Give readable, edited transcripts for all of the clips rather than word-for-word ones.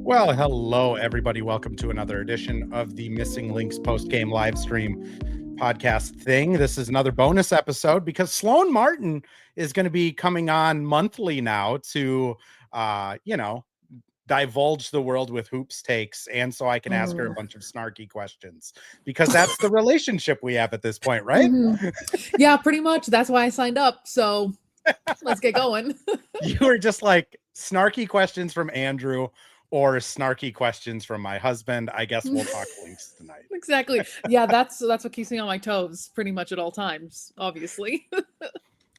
Well, hello, everybody. Welcome to another edition of the Missing Links post-game live stream podcast thing. This is another bonus episode because Sloane Martin is going to be coming on monthly now to, divulge the world with hoops takes. And so I can ask her a bunch of snarky questions because that's the relationship we have at this point, right? Yeah, pretty much. That's why I signed up. So let's get going. You were just like snarky questions from Andrew or snarky questions from my husband. I guess we'll talk links tonight. Exactly. Yeah, that's what keeps me on my toes pretty much at all times, obviously.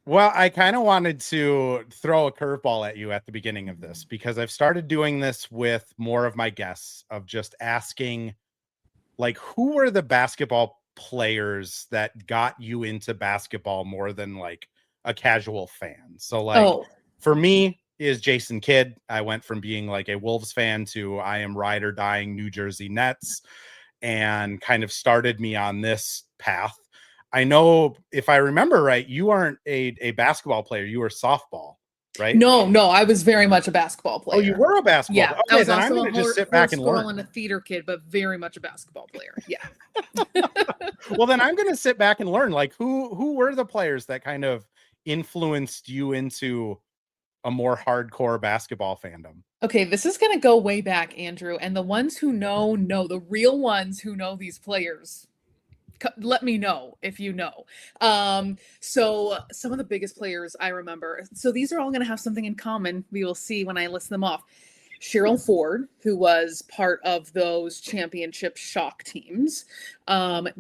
Well, I kind of wanted to throw a curveball at you at the beginning of this because I've started doing this with more of my guests of just asking, like, who were the basketball players that got you into basketball more than like a casual fan? So like for me is Jason Kidd. I went from being like a Wolves fan to I am ride or dying New Jersey Nets and kind of started me on this path. I know if I remember right, you aren't a basketball player. You were softball, right? No, I was very much a basketball player. Oh, you were a basketball player? Yeah, okay, I was then I'm going to just sit back and learn. And a theater kid, but very much a basketball player. Yeah. Well, then I'm going to sit back and learn. Like, who were the players that kind of influenced you into a more hardcore basketball fandom? Okay, this is going to go way back, Andrew. And the ones who know, the real ones who know these players, let me know if you know. So some of the biggest players I remember. So these are all going to have something in common. We will see when I list them off. Cheryl Ford, who was part of those championship shock teams.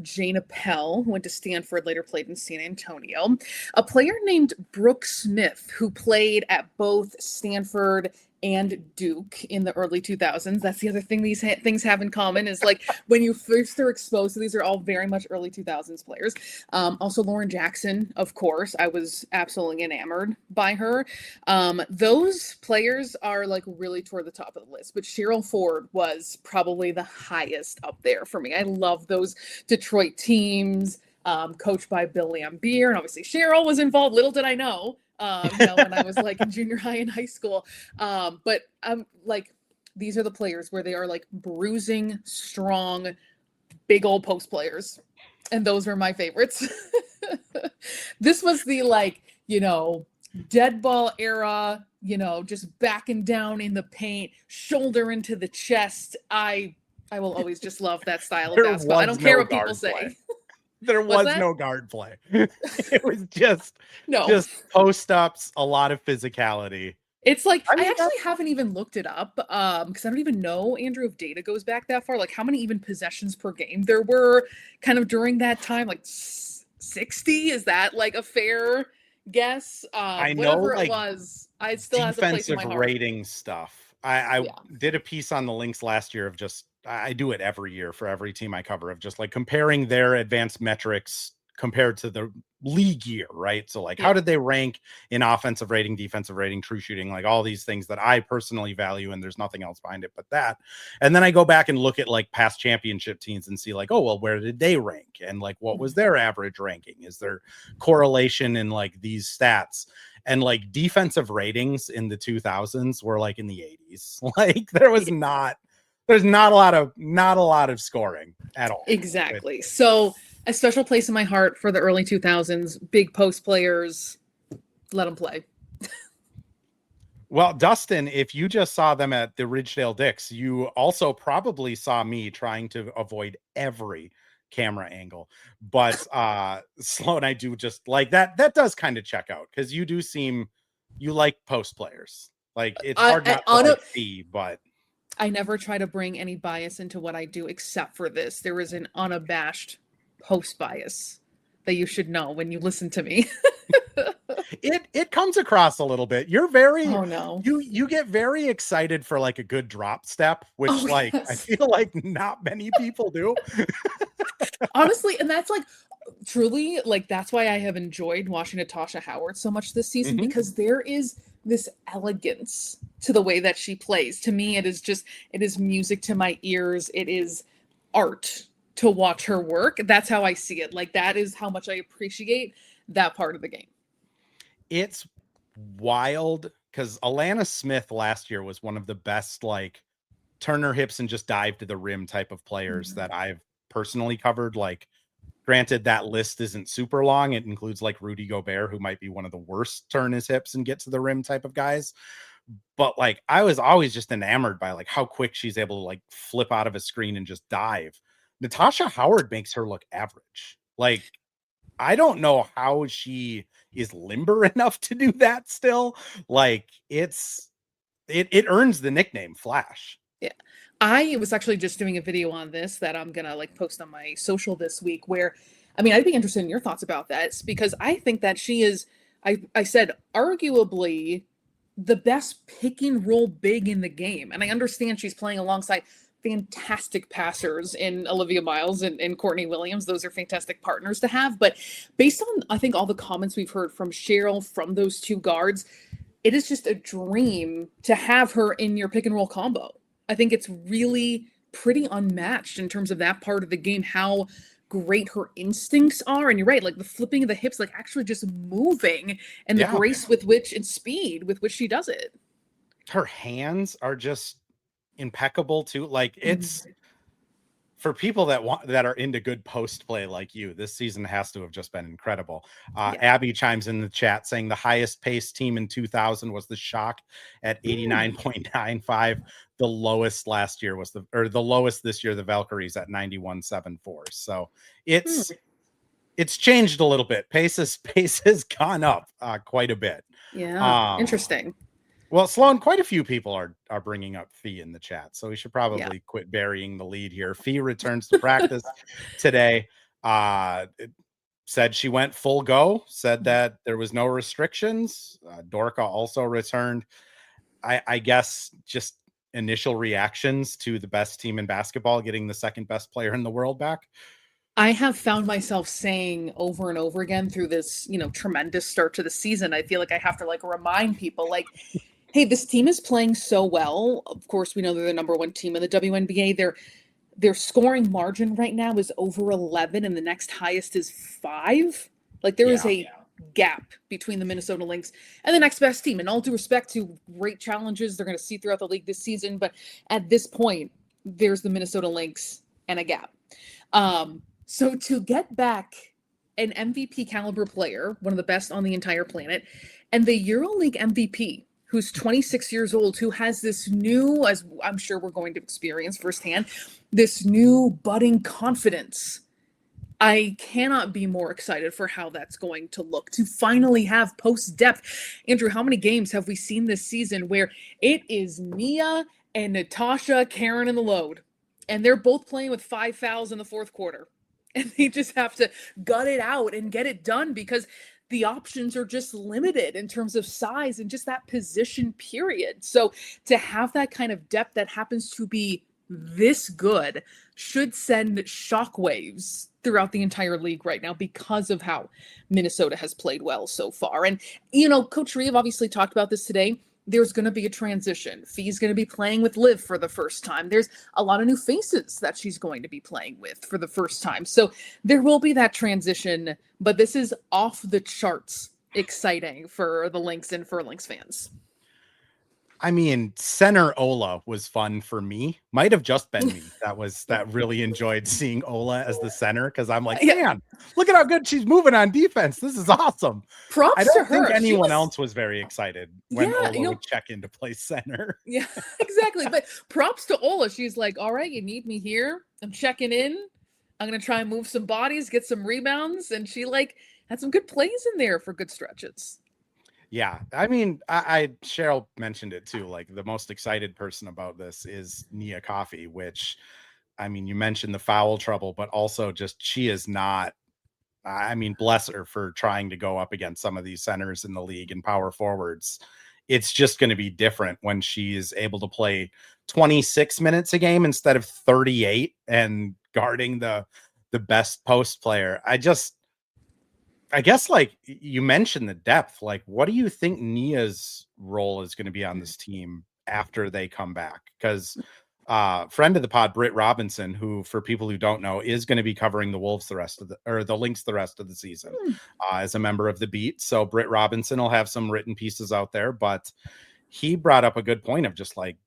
Jane Appel, who went to Stanford, later played in San Antonio. A player named Brooke Smith, who played at both Stanford and Duke in the early 2000s. That's the other thing these things have in common is like when you first are exposed to these are all very much early 2000s players. Also Lauren Jackson, of course. I was absolutely enamored by her. Those players are like really toward the top of the list, but Cheryl Ford was probably the highest up there for me. I love those Detroit teams, coached by Bill Lambier, and obviously Cheryl was involved. Little did I know. When I was like in junior high and high school. But like, these are the players where they are like bruising, strong, big old post players. And those were my favorites. This was the like, dead ball era, just backing down in the paint, shoulder into the chest. I will always just love that style of basketball. I don't care what people say. There was no guard play. It was just post ups, a lot of physicality. It's like I actually haven't even looked it up because I don't even know, Andrew, if data goes back that far. Like how many even possessions per game there were kind of during that time, like 60. Is that like a fair guess? I know like, it was. I still has a place in my heart. Rating stuff. I did a piece on the Lynx last year of just. I do it every year for every team I cover of just like comparing their advanced metrics compared to the league year, right? So like, how did they rank in offensive rating, defensive rating, true shooting, like all these things that I personally value, and there's nothing else behind it but that. And then I go back and look at like past championship teams and see like, oh, well, where did they rank? And like, what was their average ranking? Is there correlation in like these stats? And like defensive ratings in the 2000s were like in the 80s. Like there's not a lot of scoring at all. Exactly. So a special place in my heart for the early 2000s, big post players, let them play. Well, Dustin, if you just saw them at the Ridgedale Dicks, you also probably saw me trying to avoid every camera angle. But Sloane, I do just like that. That does kind of check out because you like post players. Like it's hard not to see, but I never try to bring any bias into what I do except for this. There is an unabashed post bias that you should know when you listen to me. It comes across a little bit. You're very you get very excited for like a good drop step, which I feel like not many people do. Honestly, and that's like truly like that's why I have enjoyed watching Natasha Howard so much this season because there is this elegance to the way that she plays. To me, it is music to my ears. It is art to watch her work. That's how I see it. Like that is how much I appreciate that part of the game. It's wild because Alana Smith last year was one of the best like turn her hips and just dive to the rim type of players that I've personally covered. Like, granted, that list isn't super long. It includes like Rudy Gobert, who might be one of the worst turn his hips and get to the rim type of guys. But like, I was always just enamored by like how quick she's able to like flip out of a screen and just dive. Natasha Howard makes her look average. Like, I don't know how she is limber enough to do that still. Like, it earns the nickname Flash. Yeah. I was actually just doing a video on this that I'm gonna like post on my social this week where, I mean, I'd be interested in your thoughts about that because I think that she is, I said, arguably the best pick and roll big in the game. And I understand she's playing alongside fantastic passers in Olivia Miles and Courtney Williams. Those are fantastic partners to have. But based on, I think, all the comments we've heard from Cheryl, from those two guards, it is just a dream to have her in your pick and roll combo. I think it's really pretty unmatched in terms of that part of the game, how great her instincts are. And you're right, like the flipping of the hips, like actually just moving and the grace with which and speed with which she does it. Her hands are just impeccable too. Like, it's for people that are into good post play like you, this season has to have just been incredible. Abby chimes in the chat saying the highest paced team in 2000 was the Shock at 89.95. The lowest last year was the lowest this year, the Valkyries at 91.74. So it's changed a little bit. Pace has gone up quite a bit. Yeah. Interesting. Well, Sloane, quite a few people are bringing up Phee in the chat, so we should probably quit burying the lead here. Phee returns to practice today. Said she went full go, said that there was no restrictions. Dorka also returned. I guess just initial reactions to the best team in basketball getting the second best player in the world back. I have found myself saying over and over again through this, tremendous start to the season, I feel like I have to like remind people like, hey, this team is playing so well. Of course, we know they're the number one team in the WNBA. Their scoring margin right now is over 11 and the next highest is 5. Like there is a gap between the Minnesota Lynx and the next best team. And all due respect to great challenges they're going to see throughout the league this season. But at this point, there's the Minnesota Lynx and a gap. So to get back an MVP caliber player, one of the best on the entire planet, and the EuroLeague MVP, who's 26 years old, who has this new, as I'm sure we're going to experience firsthand, this new budding confidence. I cannot be more excited for how that's going to look, to finally have post depth. Andrew, how many games have we seen this season where it is Nia and Natasha carrying the load, and they're both playing with 5 fouls in the fourth quarter, and they just have to gut it out and get it done because the options are just limited in terms of size and just that position period. So to have that kind of depth that happens to be this good should send shockwaves throughout the entire league right now because of how Minnesota has played well so far. And, Coach Reeves obviously talked about this today. There's going to be a transition. Fee's going to be playing with Liv for the first time. There's a lot of new faces that she's going to be playing with for the first time. So there will be that transition, but this is off the charts exciting for the Lynx and for Lynx fans. I mean, center Ola was fun for me. Might have just been me that really enjoyed seeing Ola as the center because I'm like, man, look at how good she's moving on defense. This is awesome. Props I don't to her. think anyone else was very excited when Ola would check in to play center. Yeah, exactly. But props to Ola. She's like, all right, you need me here. I'm checking in. I'm going to try and move some bodies, get some rebounds. And she had some good plays in there for good stretches. Yeah, I mean, I Cheryl mentioned it too. Like the most excited person about this is Nia Coffey, which, I mean, you mentioned the foul trouble, but also just she is not. I mean, bless her for trying to go up against some of these centers in the league and power forwards. It's just going to be different when she is able to play 26 minutes a game instead of 38 and guarding the best post player. I guess, like you mentioned the depth, like what do you think Nia's role is going to be on this team after they come back? Because friend of the pod, Britt Robinson, who for people who don't know is going to be covering the Wolves the Lynx the rest of the season as a member of the beat. So Britt Robinson will have some written pieces out there, but he brought up a good point of just like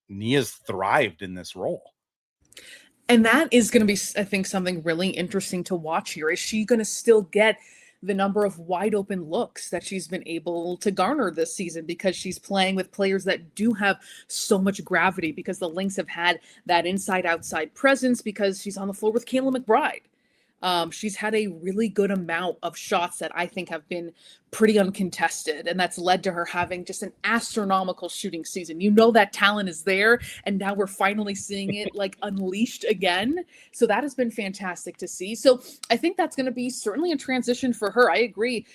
Nia's thrived in this role. And that is going to be, I think, something really interesting to watch here. Is she going to still get the number of wide open looks that she's been able to garner this season because she's playing with players that do have so much gravity, because the Lynx have had that inside outside presence, because she's on the floor with Kayla McBride. She's had a really good amount of shots that I think have been pretty uncontested, and that's led to her having just an astronomical shooting season. You know that talent is there, and now we're finally seeing it like unleashed again. So that has been fantastic to see. So I think that's going to be certainly a transition for her. I agree,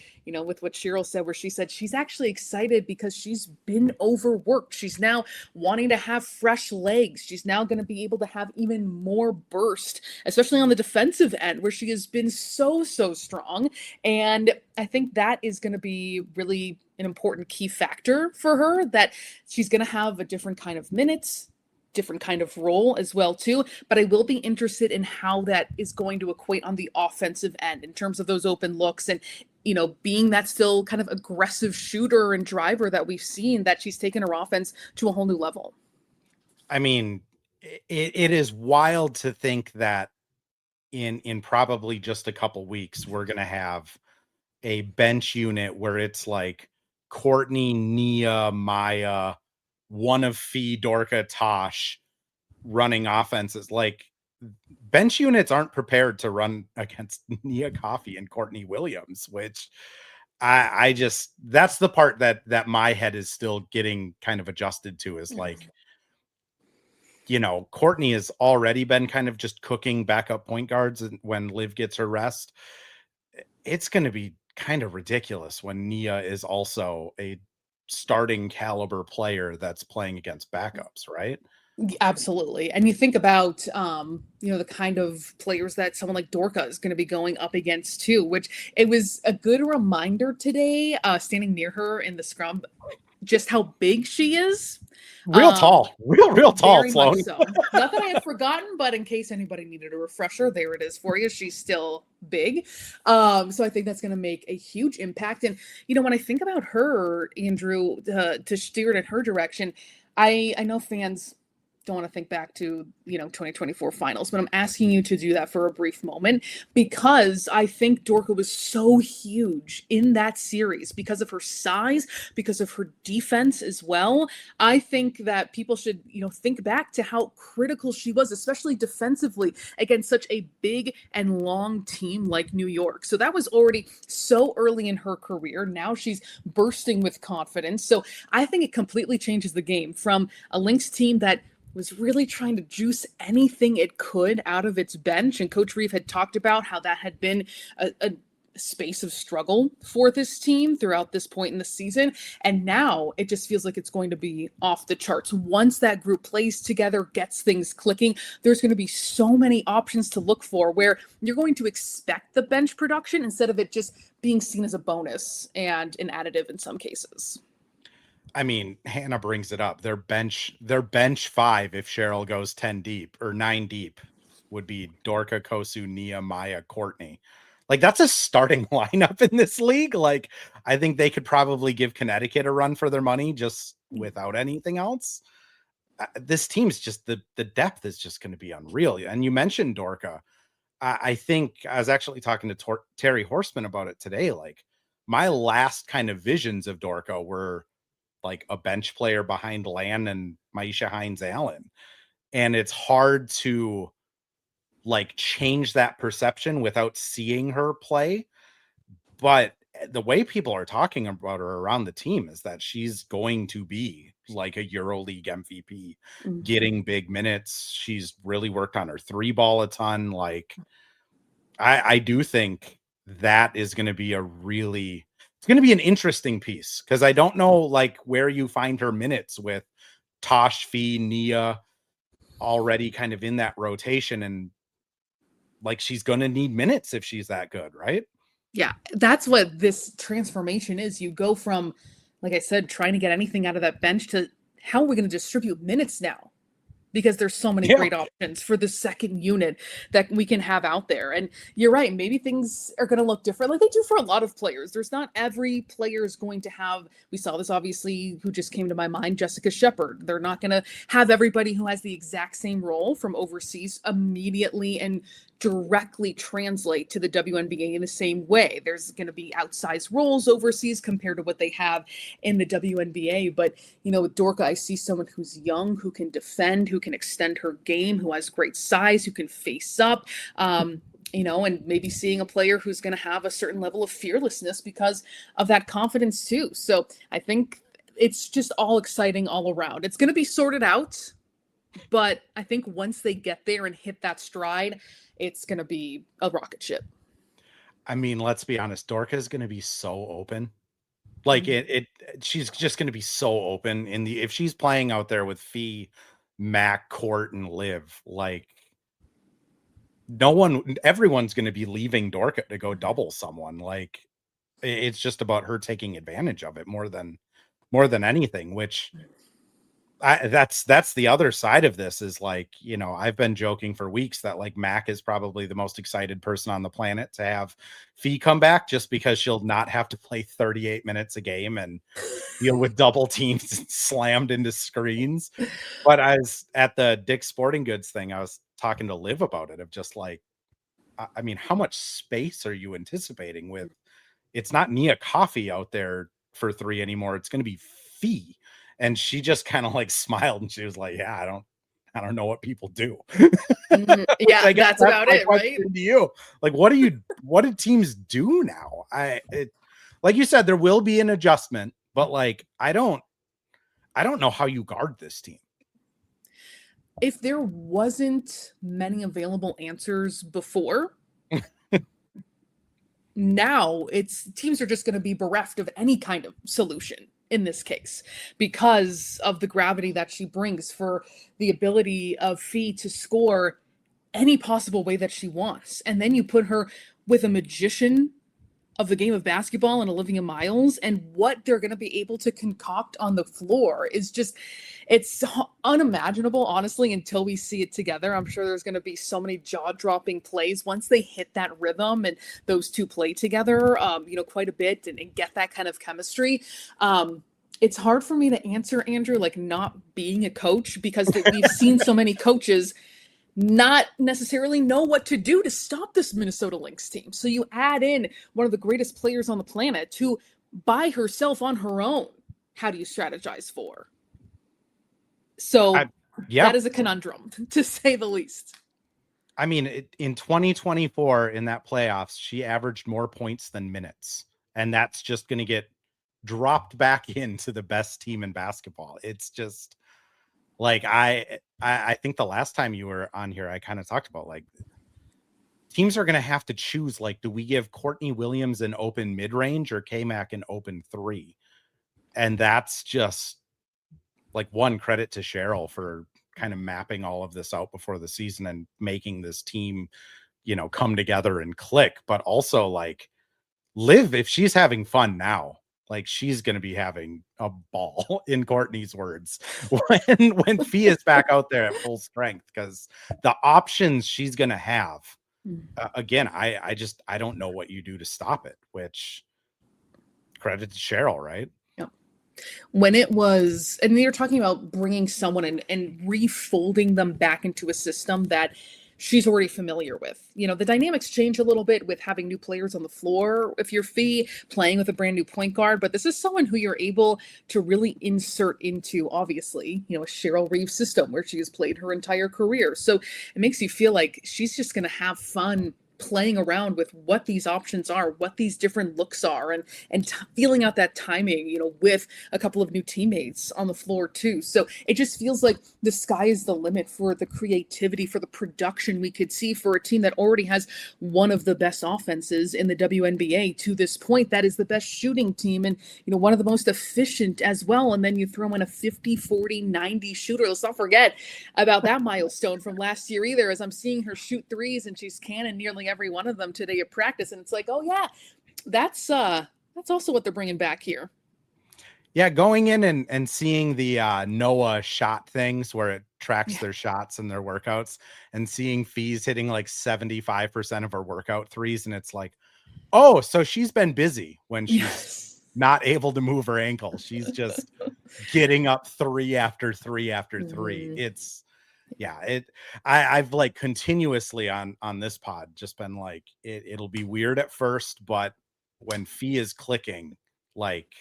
with what Cheryl said, where she said she's actually excited because she's been overworked. She's now wanting to have fresh legs. She's now going to be able to have even more burst, especially on the defensive end, where she has been so strong. And I think that is going to be really an important key factor for her, that she's going to have a different kind of minutes, different kind of role as well too. But I will be interested in how that is going to equate on the offensive end in terms of those open looks, and being that still kind of aggressive shooter and driver that we've seen, that she's taken her offense to a whole new level. I mean, it is wild to think that in probably just a couple weeks, we're going to have a bench unit where it's like Courtney, Nia, Maya, one of Phee, Dorka, Tosh running offenses. Like, bench units aren't prepared to run against Nia Coffey and Courtney Williams, which I just, that's the part that my head is still getting kind of adjusted to, is like, Courtney has already been kind of just cooking backup point guards when Liv gets her rest. It's going to be kind of ridiculous when Nia is also a starting caliber player that's playing against backups, right? Absolutely. And you think about, the kind of players that someone like Dorka is going to be going up against too, which it was a good reminder today, standing near her in the scrum, just how big she is. Real tall, real tall, very Sloane. Much so. Not that I had forgotten, but in case anybody needed a refresher, there it is for you. She's still big. So I think that's going to make a huge impact. And, when I think about her, Andrew, to steer it in her direction, I know fans don't want to think back to 2024 finals, but I'm asking you to do that for a brief moment, because I think Dorka was so huge in that series because of her size, because of her defense as well. I think that people should think back to how critical she was, especially defensively, against such a big and long team like New York. So that was already so early in her career. Now she's bursting with confidence. So I think it completely changes the game from a Lynx team that was really trying to juice anything it could out of its bench. And Coach Reeves had talked about how that had been a space of struggle for this team throughout this point in the season. And now it just feels like it's going to be off the charts. Once that group plays together, gets things clicking, there's going to be so many options to look for, where you're going to expect the bench production instead of it just being seen as a bonus and an additive in some cases. I mean, Hannah brings it up. Their bench 5, if Cheryl goes 10 deep or 9 deep, would be Dorka, Kosu, Nia, Maya, Courtney. Like, that's a starting lineup in this league. Like, I think they could probably give Connecticut a run for their money just without anything else. This team's just, the depth is just going to be unreal. And you mentioned Dorka. I think I was actually talking to Terry Horseman about it today. Like, my last kind of visions of Dorka were like a bench player behind Lan and Maisha Hines-Allen. And it's hard to like change that perception without seeing her play. But the way people are talking about her around the team is that she's going to be like a EuroLeague MVP, getting big minutes. She's really worked on her 3-ball a ton. Like, I do think that is going to be it's going to be an interesting piece, because I don't know like where you find her minutes with Tosh, Phee, Nia already kind of in that rotation, and like she's going to need minutes if she's that good, right? Yeah, that's what this transformation is. You go from, like I said, trying to get anything out of that bench to how are we going to distribute minutes now? because there's so many great options for the second unit that we can have out there. And you're right, maybe things are going to look different like they do for a lot of players. There's not every player is going to have, we saw this obviously, who just came to my mind, Jessica Shepard. They're not going to have everybody who has the exact same role from overseas immediately and directly translate to the WNBA in the same way. There's going to be outsized roles overseas compared to what they have in the WNBA. But, you know, with Dorka, I see someone who's young, who can defend, who can extend her game, who has great size, who can face up, you know, and maybe seeing a player who's going to have a certain level of fearlessness because of that confidence too. So I think it's just all exciting all around. It's going to be sorted out, but I think once they get there and hit that stride, it's going to be a rocket ship. I mean, let's be honest. Dorka is going to be so open. Like she's just going to be so open if she's playing out there with Phee, Mac, Court, and Liv, like everyone's going to be leaving Dorka to go double someone. Like it's just about her taking advantage of it more than anything, which that's the other side of this is like, you know, I've been joking for weeks that like Mac is probably the most excited person on the planet to have Phee come back just because she'll not have to play 38 minutes a game and deal with double teams slammed into screens. But I was at the Dick's Sporting Goods thing, I was talking to Liv about it of just like, I mean, how much space are you anticipating with? It's not Nia Coffey out there for 3 anymore. It's going to be Phee. And she just kind of like smiled and she was like, yeah, I don't know what people do. Yeah, that's about it, right? To you. Like, what do teams do now? Like you said, there will be an adjustment, but like, I don't know how you guard this team. If there wasn't many available answers before, now teams are just going to be bereft of any kind of solution in this case because of the gravity that she brings, for the ability of Phee to score any possible way that she wants. And then you put her with a magician of the game of basketball and Olivia Miles, and what they're going to be able to concoct on the floor is just, it's unimaginable, honestly, until we see it together. I'm sure there's going to be so many jaw-dropping plays once they hit that rhythm and those two play together, you know, quite a bit and get that kind of chemistry. It's hard for me to answer, Andrew, like not being a coach, because we've seen so many coaches not necessarily know what to do to stop this Minnesota Lynx team. So you add in one of the greatest players on the planet to by herself on her own. How do you strategize for? So that is a conundrum, to say the least. I mean, in 2024, in that playoffs, she averaged more points than minutes. And that's just going to get dropped back into the best team in basketball. It's just like, I think the last time you were on here, I kind of talked about like teams are going to have to choose, like, do we give Courtney Williams an open mid-range or K-Mac an open 3? And that's just like, one, credit to Cheryl for kind of mapping all of this out before the season and making this team, you know, come together and click. But also like Liv, if she's having fun now, like she's going to be having a ball, in Courtney's words, when Phee is back out there at full strength, because the options she's going to have, again, I don't know what you do to stop it, which credit to Cheryl, right? Yeah. When it was, and you're talking about bringing someone in and refolding them back into a system that she's already familiar with. You know, the dynamics change a little bit with having new players on the floor if you're Phee, playing with a brand new point guard, but this is someone who you're able to really insert into, obviously, you know, a Cheryl Reeves system where she has played her entire career. So it makes you feel like she's just going to have fun playing around with what these options are, what these different looks are, and feeling out that timing, you know, with a couple of new teammates on the floor too. So it just feels like the sky is the limit for the creativity, for the production we could see for a team that already has one of the best offenses in the WNBA to this point. That is the best shooting team and, you know, one of the most efficient as well. And then you throw in a 50, 40, 90 shooter. Let's not forget about that milestone from last year either, as I'm seeing her shoot threes and she's cannon nearly every one of them today at practice. And it's like, oh yeah, that's also what they're bringing back here. Yeah, going in and seeing the Noah shot things where it tracks their shots and their workouts, and seeing Fee's hitting like 75% of her workout threes, and it's like, oh, so she's been busy when she's Yes. not able to move her ankle. She's just getting up three after three after three. It's I've like continuously on this pod just been like, it'll be weird at first, but when Phee is clicking, like,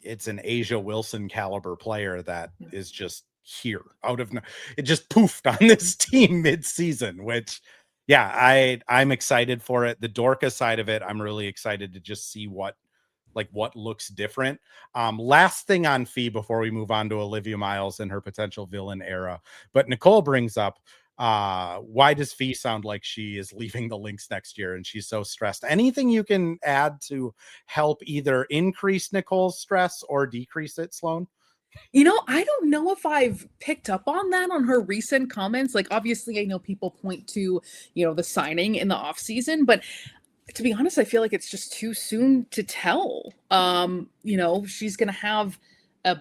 it's an Asia Wilson caliber player that is just here out of it just poofed on this team mid-season, which I'm excited for it. The Dorka side of it, I'm really excited to just see what looks different. Last thing on Phee before we move on to Olivia Miles and her potential villain era, but Nicole brings up, why does Phee sound like she is leaving the Lynx next year and she's so stressed? Anything you can add to help either increase Nicole's stress or decrease it, Sloane? I don't know if I've picked up on that on her recent comments. Like, obviously, I know people point to, the signing in the off season, but to be honest, I feel like it's just too soon to tell. She's going to have a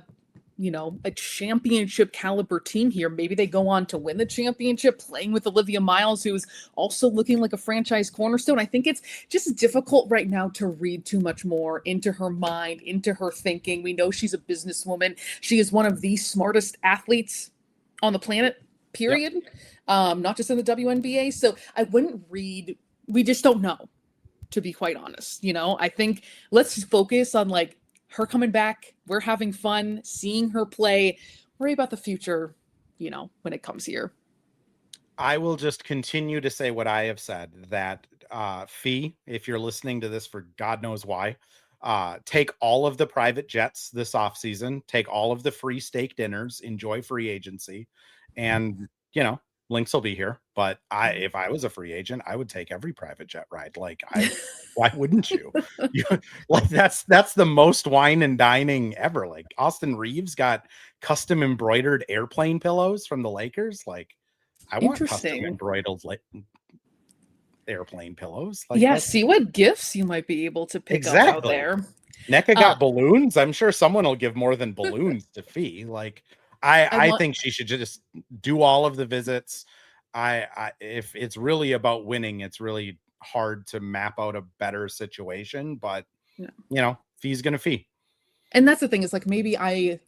championship caliber team here. Maybe they go on to win the championship playing with Olivia Miles, who's also looking like a franchise cornerstone. I think it's just difficult right now to read too much more into her mind, into her thinking. We know she's a businesswoman. She is one of the smartest athletes on the planet, period. Yep. Not just in the WNBA. So I wouldn't read, we just don't know, to be quite honest. I think let's just focus on like her coming back. We're having fun seeing her play. Worry about the future, when it comes here. I will just continue to say what I have said, that Phee, if you're listening to this for God knows why, take all of the private jets this offseason, take all of the free steak dinners, enjoy free agency, and Lynx will be here. But if I was a free agent, I would take every private jet ride. Like, why wouldn't you? Like, that's the most wine and dining ever. Like, Austin Reeves got custom embroidered airplane pillows from the Lakers. Like, I want custom embroidered airplane pillows. Like, see what gifts you might be able to pick up out there. NECA got balloons. I'm sure someone will give more than balloons to Phee. Like, I think she should just do all of the visits. If it's really about winning, it's really hard to map out a better situation. But Fee's gonna Phee. And that's the thing, is like, maybe I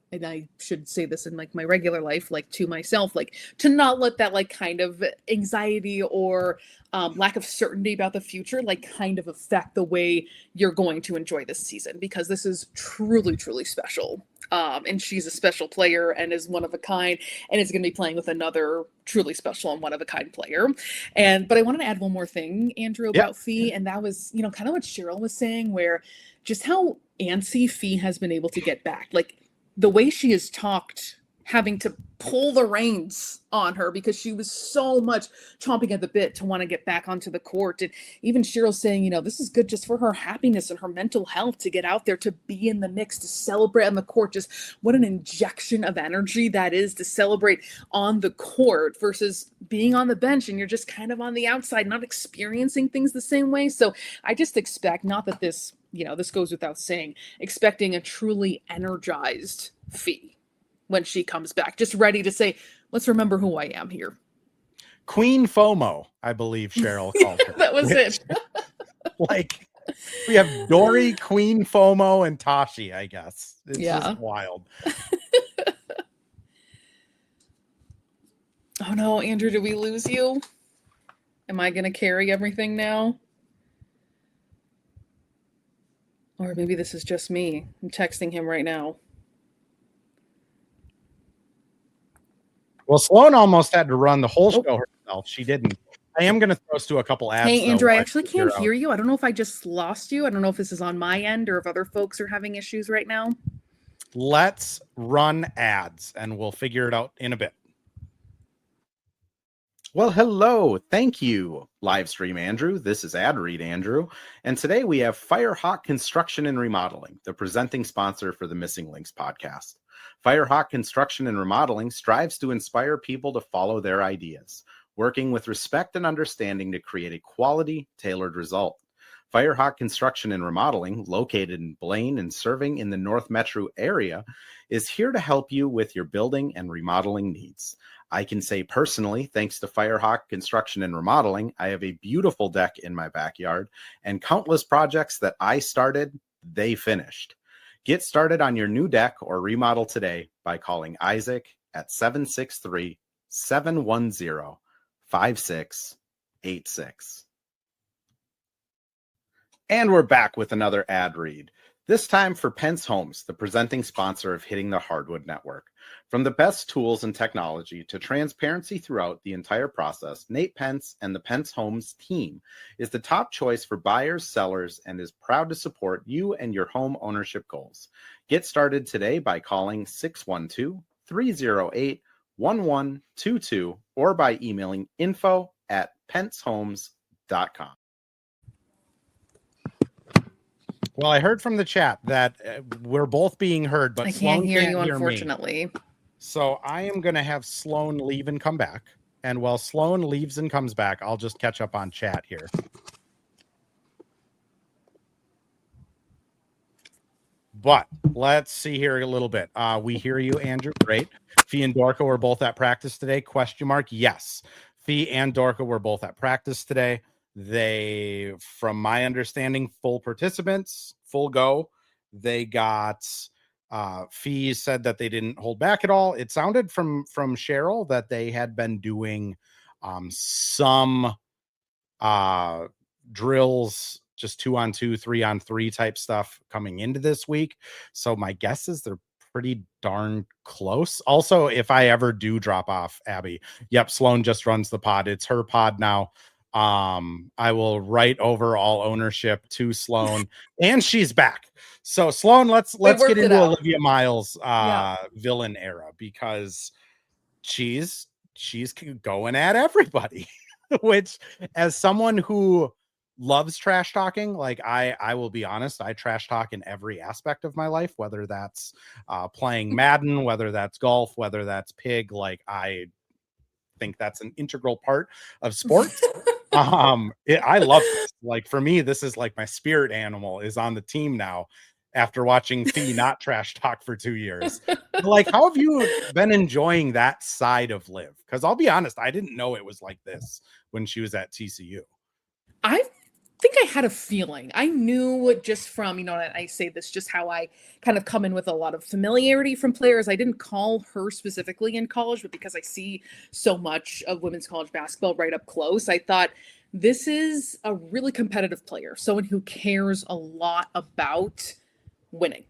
should say this in like my regular life, like to myself, like to not let that like kind of anxiety or lack of certainty about the future, like kind of affect the way you're going to enjoy this season, because this is truly, truly special. And she's a special player and is one of a kind, and is going to be playing with another truly special and one of a kind player. But I wanted to add one more thing, Andrew, about Phee. And that was, kind of what Cheryl was saying, where just how antsy Phee has been able to get back. Like, the way she has talked, having to pull the reins on her because she was so much chomping at the bit to want to get back onto the court. And even Cheryl saying, this is good just for her happiness and her mental health to get out there, to be in the mix, to celebrate on the court. Just what an injection of energy that is, to celebrate on the court versus being on the bench and you're just kind of on the outside, not experiencing things the same way. So I just expect, not that this, this goes without saying, expecting a truly energized Phee when she comes back, just ready to say, let's remember who I am here. Queen FOMO, I believe Cheryl called her. That was it. Like, we have Dory, Queen FOMO, and Tashi, I guess. It's just wild. Oh no, Andrew, did we lose you? Am I going to carry everything now? Or maybe this is just me. I'm texting him right now. Well, Sloane almost had to run the whole show herself. She didn't. I am going to throw us to a couple ads. Hey, Andrew, I actually can't hear you. I don't know if I just lost you. I don't know if this is on my end or if other folks are having issues right now. Let's run ads and we'll figure it out in a bit. Well, hello. Thank you, Livestream Andrew. This is Ad Read Andrew. And today we have Firehawk Construction and Remodeling, the presenting sponsor for the Missing Links podcast. Firehawk Construction and Remodeling strives to inspire people to follow their ideas, working with respect and understanding to create a quality, tailored result. Firehawk Construction and Remodeling, located in Blaine and serving in the North Metro area, is here to help you with your building and remodeling needs. I can say personally, thanks to Firehawk Construction and Remodeling, I have a beautiful deck in my backyard and countless projects that I started, they finished. Get started on your new deck or remodel today by calling Isaac at 763-710-5686. And we're back with another ad read, this time for Pence Homes, the presenting sponsor of Hitting the Hardwood Network. From the best tools and technology to transparency throughout the entire process, Nate Pence and the Pence Homes team is the top choice for buyers, sellers, and is proud to support you and your home ownership goals. Get started today by calling 612-308-1122 or by emailing info@pencehomes.com. Well, I heard from the chat that we're both being heard, but I Sloane can't hear you, hear unfortunately. Me. So I am going to have Sloane leave and come back. And while Sloane leaves and comes back, I'll just catch up on chat here. But let's see here a little bit. We hear you, Andrew. Great. Phee and Dorka were both at practice today. Question mark. Yes. Phee and Dorka were both at practice today. They, from my understanding, full participants, full go. They got Phee said that they didn't hold back at all. It sounded from Cheryl that they had been doing some drills, just 2-on-2, 3-on-3 type stuff coming into this week. So my guess is they're pretty darn close. Also, if I ever do drop off, Abby, yep, Sloane just runs the pod. It's her pod now. I will write over all ownership to Sloane, and she's back. So Sloane, let's get into Olivia Miles villain era, because she's going at everybody. Which, as someone who loves trash talking, like I will be honest, I trash talk in every aspect of my life, whether that's playing Madden, whether that's golf, whether that's pig. Like, I think that's an integral part of sports. I love this. Like, for me, this is like my spirit animal is on the team now after watching Phee not trash talk for 2 years. Like, how have you been enjoying that side of Liv? Because I'll be honest, I didn't know it was like this when she was at TCU. I think I had a feeling. I knew just from, I say this, just how I kind of come in with a lot of familiarity from players. I didn't call her specifically in college, but because I see so much of women's college basketball right up close, I thought this is a really competitive player, someone who cares a lot about winning.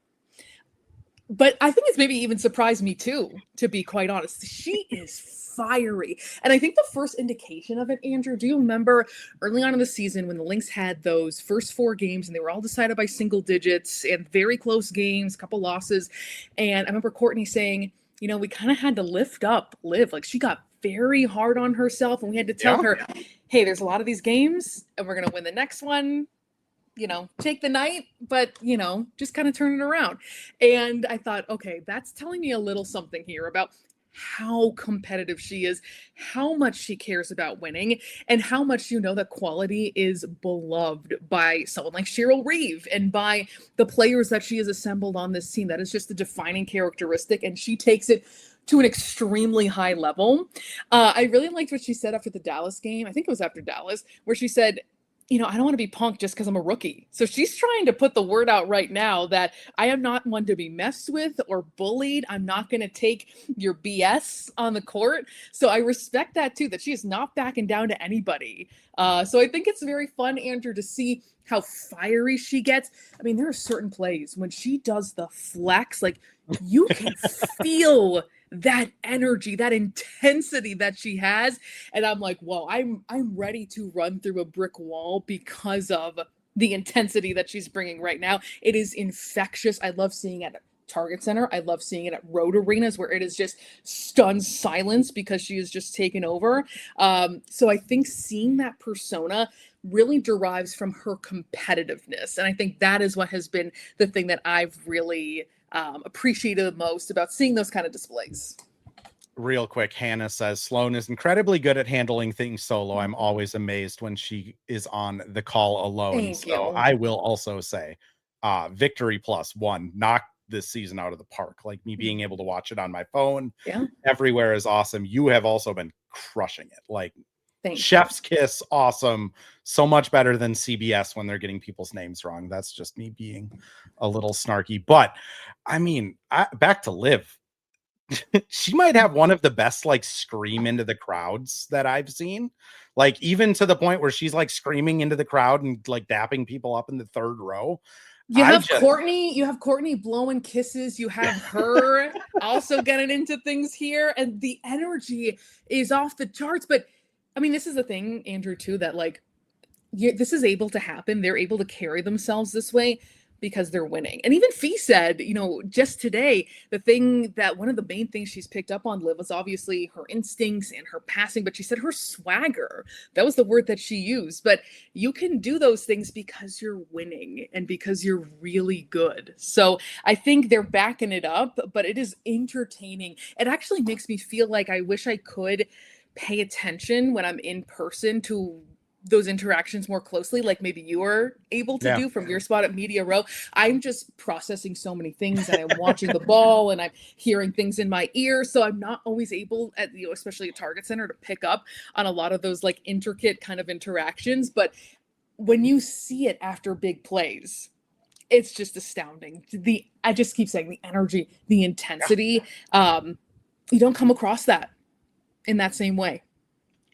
But I think it's maybe even surprised me too, to be quite honest. She is fiery. And I think the first indication of it, Andrew, do you remember early on in the season when the Lynx had those first 4 games and they were all decided by single digits and very close games, a couple losses. And I remember Courtney saying, we kind of had to lift up Liv. Like, she got very hard on herself and we had to tell her, hey, there's a lot of these games and we're going to win the next one. Take the night, but, just kind of turn it around. And I thought, okay, that's telling me a little something here about how competitive she is, how much she cares about winning, and how much that quality is beloved by someone like Cheryl Reeves and by the players that she has assembled on this team. That is just the defining characteristic, and she takes it to an extremely high level. I really liked what she said after the Dallas game. I think it was after Dallas, where she said, I don't want to be punked just because I'm a rookie. So she's trying to put the word out right now that I am not one to be messed with or bullied. I'm not going to take your BS on the court. So I respect that too, that she is not backing down to anybody. So I think it's very fun, Andrew, to see how fiery she gets. I mean, there are certain plays when she does the flex, like you can feel that energy, that intensity that she has. And I'm like, whoa, I'm ready to run through a brick wall because of the intensity that she's bringing right now. It is infectious. I love seeing it at Target Center. I love seeing it at road arenas where it is just stunned silence because she is just taken over. So I think seeing that persona really derives from her competitiveness. And I think that is what has been the thing that I've really appreciated the most about seeing those kind of displays. Real quick, Hannah says Sloane is incredibly good at handling things solo. I'm always amazed when she is on the call alone. Thank so you. I will also say Victory Plus one knocked this season out of the park. Like me being able to watch it on my phone everywhere is awesome. You have also been crushing it. Like Chef's Kiss, awesome. So much better than CBS when they're getting people's names wrong. That's just me being a little snarky. But I mean, back to Liv. She might have one of the best like scream into the crowds that I've seen. Like even to the point where she's like screaming into the crowd and like dapping people up in the third row. You have Courtney blowing kisses. You have her also getting into things here, and the energy is off the charts. But I mean, this is the thing, Andrew, too, that like this is able to happen. They're able to carry themselves this way because they're winning. And even Phee said, just today, one of the main things she's picked up on Liv was obviously her instincts and her passing, but she said her swagger. That was the word that she used. But you can do those things because you're winning and because you're really good. So I think they're backing it up, but it is entertaining. It actually makes me feel like I wish I could pay attention when I'm in person to those interactions more closely, like maybe you are able to do from your spot at Media Row. I'm just processing so many things, and I'm watching the ball and I'm hearing things in my ear. So I'm not always able at, especially at Target Center, to pick up on a lot of those like intricate kind of interactions. But when you see it after big plays, it's just astounding. I just keep saying the energy, the intensity. You don't come across that in that same way.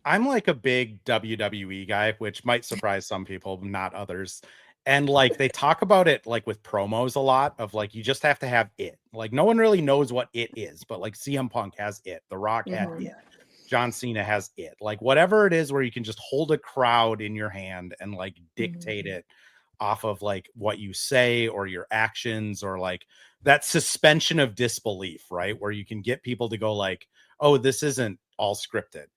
I'm like a big WWE guy, which might surprise some people, not others. And like they talk about it like with promos a lot of like you just have to have it. Like no one really knows what it is, but like CM Punk has it, The Rock had it, John Cena has it. Like whatever it is where you can just hold a crowd in your hand and like dictate it off of like what you say or your actions, or like that suspension of disbelief, right? Where you can get people to go like, oh, this isn't all scripted.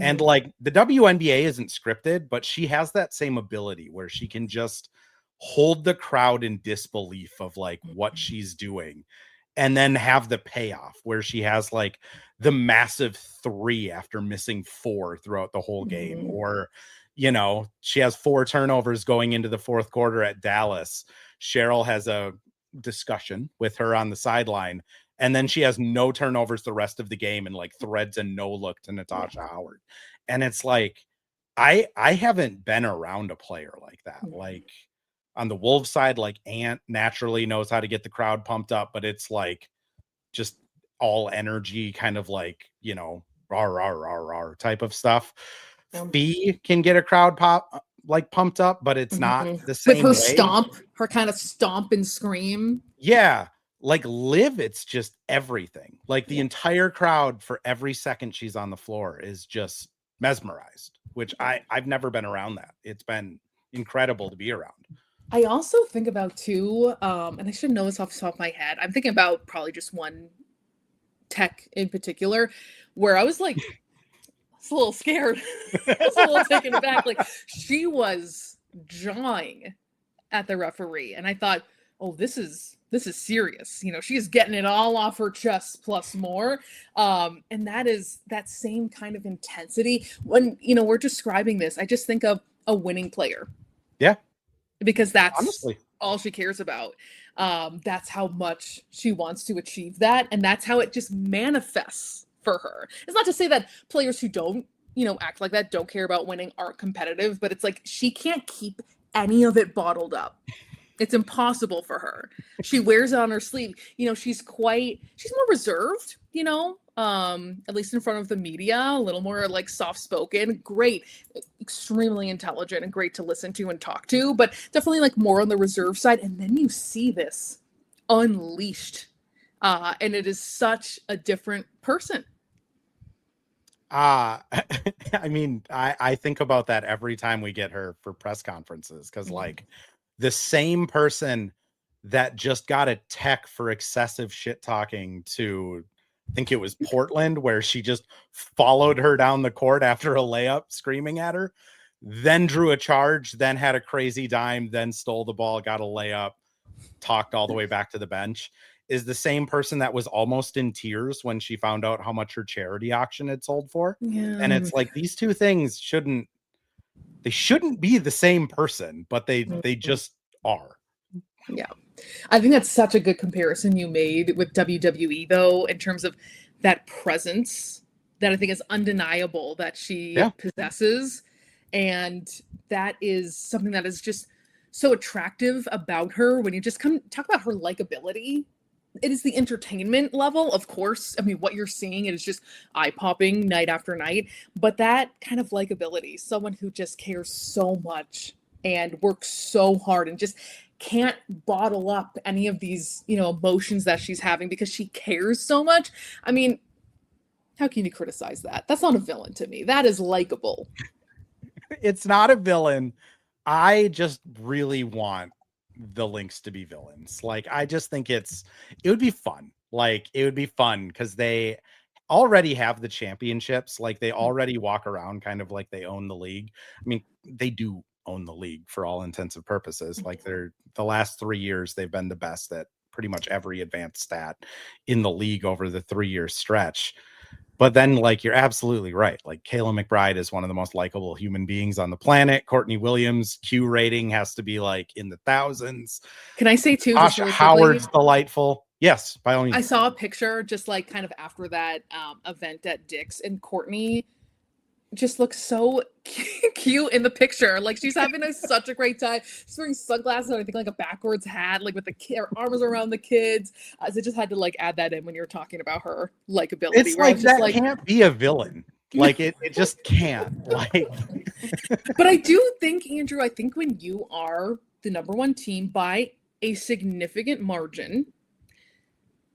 And like the WNBA isn't scripted, but she has that same ability where she can just hold the crowd in disbelief of like what she's doing, and then have the payoff where she has like the massive 3 after missing 4 throughout the whole game. Or, she has 4 turnovers going into the fourth quarter at Dallas. Cheryl has a discussion with her on the sideline, and then she has no turnovers the rest of the game and like threads a no look to Natasha Howard. And it's like, I haven't been around a player like that. Like on the Wolves side, like Ant naturally knows how to get the crowd pumped up, but it's like just all energy, kind of like, rah, rah, rah, rah type of stuff. Phee can get a crowd pumped up, but it's not the same with her way. stomp, her kind of stomp and scream. Yeah. Like Liv, it's just everything. Like the entire crowd for every second she's on the floor is just mesmerized, which I've never been around that. It's been incredible to be around. I also think about too, and I should know this off the top of my head. I'm thinking about probably just one tech in particular, where I was like, I was a little scared. I was a little taken aback. Like she was jawing at the referee, and I thought, oh, this is serious. She is getting it all off her chest plus more. And that is that same kind of intensity. When, we're describing this, I just think of a winning player. Yeah. Because that's honestly all she cares about. That's how much she wants to achieve that. And that's how it just manifests for her. It's not to say that players who don't, act like that, don't care about winning, aren't competitive, but it's like she can't keep any of it bottled up. It's impossible for her. She wears it on her sleeve. She's more reserved, at least in front of the media, a little more like soft-spoken. Great, extremely intelligent and great to listen to and talk to, but definitely like more on the reserve side. And then you see this unleashed. And it is such a different person. I mean, I think about that every time we get her for press conferences, because like the same person that just got a tech for excessive shit talking to, I think it was Portland, where she just followed her down the court after a layup screaming at her, then drew a charge, then had a crazy dime, then stole the ball, got a layup, talked all the way back to the bench. is the same person that was almost in tears when she found out how much her charity auction had sold for. Yeah. And it's like, these two things shouldn't be the same person, but they just are. Yeah. I think that's such a good comparison you made with WWE, though, in terms of that presence that I think is undeniable that she possesses. And that is something that is just so attractive about her when you just talk about her likability. It is the entertainment level, of course. I mean, what you're seeing, it is just eye-popping night after night. But that kind of likability, someone who just cares so much and works so hard and just can't bottle up any of these, emotions that she's having because she cares so much. I mean, how can you criticize that? That's not a villain to me. That is likable. It's not a villain. I just really want the Lynx to be villains. Like, I just think it would be fun. Like, it would be fun because they already have the championships. Like, they already walk around kind of like they own the league. I mean, they do own the league for all intents and purposes. Like, the last 3 years, they've been the best at pretty much every advanced stat in the league over the 3-year stretch. But then, like, you're absolutely right. Like, Kayla McBride is one of the most likable human beings on the planet. Courtney Williams' Q rating has to be like in the thousands. Can I say too? Tasha Howard's delightful. Yes, by all means. I saw a picture just like kind of after that event at Dick's, and Courtney just looks so cute in the picture. Like, she's having such a great time. She's wearing sunglasses and I think like a backwards hat, like with her arms around the kids. So just had to like add that in when you're talking about her likability. It's like, that can't be a villain. Like, it just can't. Like, but I do think, Andrew, when you are the number one team by a significant margin,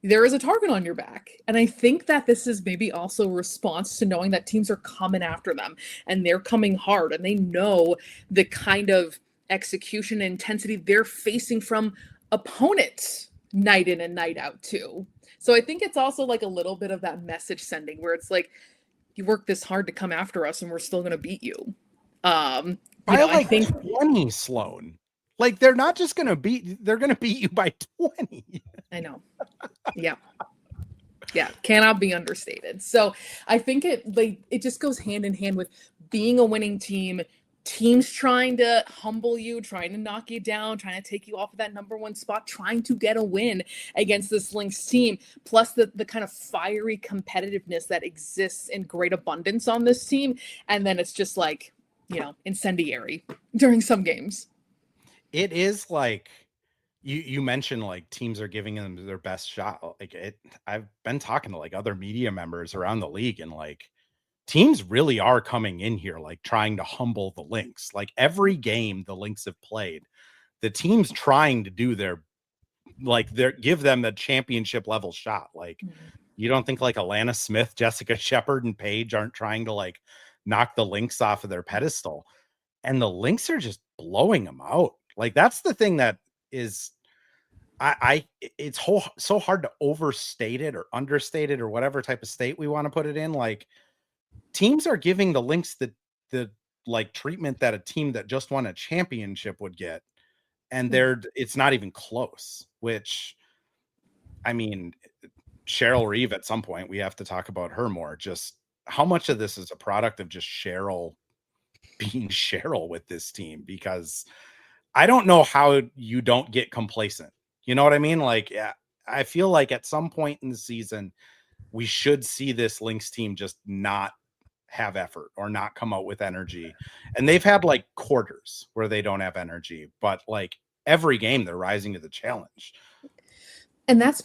there is a target on your back. And I think that this is maybe also a response to knowing that teams are coming after them and they're coming hard and they know the kind of execution and intensity they're facing from opponents night in and night out too. So I think it's also like a little bit of that message sending where it's like, you work this hard to come after us and we're still going to beat you. I think 20, Sloane. Like, they're not just going to they're going to beat you by 20. I know. Yeah. Yeah. Cannot be understated. So I think it just goes hand in hand with being a winning team, teams trying to humble you, trying to knock you down, trying to take you off of that number one spot, trying to get a win against this Lynx team, plus the kind of fiery competitiveness that exists in great abundance on this team. And then it's just like, incendiary during some games. It is like, you mentioned like teams are giving them their best shot. Like, I've been talking to like other media members around the league, and like, teams really are coming in here like trying to humble the Lynx. Like, every game the Lynx have played, the team's trying to do give them the championship level shot. Like, you don't think like Alana Smith, Jessica Shepard, and Paige aren't trying to like knock the Lynx off of their pedestal, and the Lynx are just blowing them out. Like, that's the thing that is, it's so hard to overstate it or understate it or whatever type of state we want to put it in. Like, teams are giving the Lynx the like treatment that a team that just won a championship would get, and it's not even close. Which, I mean, Cheryl Reeves, at some point we have to talk about her more. Just how much of this is a product of just Cheryl being Cheryl with this team, because I don't know how you don't get complacent. You know what I mean? Like, yeah, I feel like at some point in the season, we should see this Lynx team just not have effort or not come out with energy. And they've had like quarters where they don't have energy, but like every game they're rising to the challenge. And that's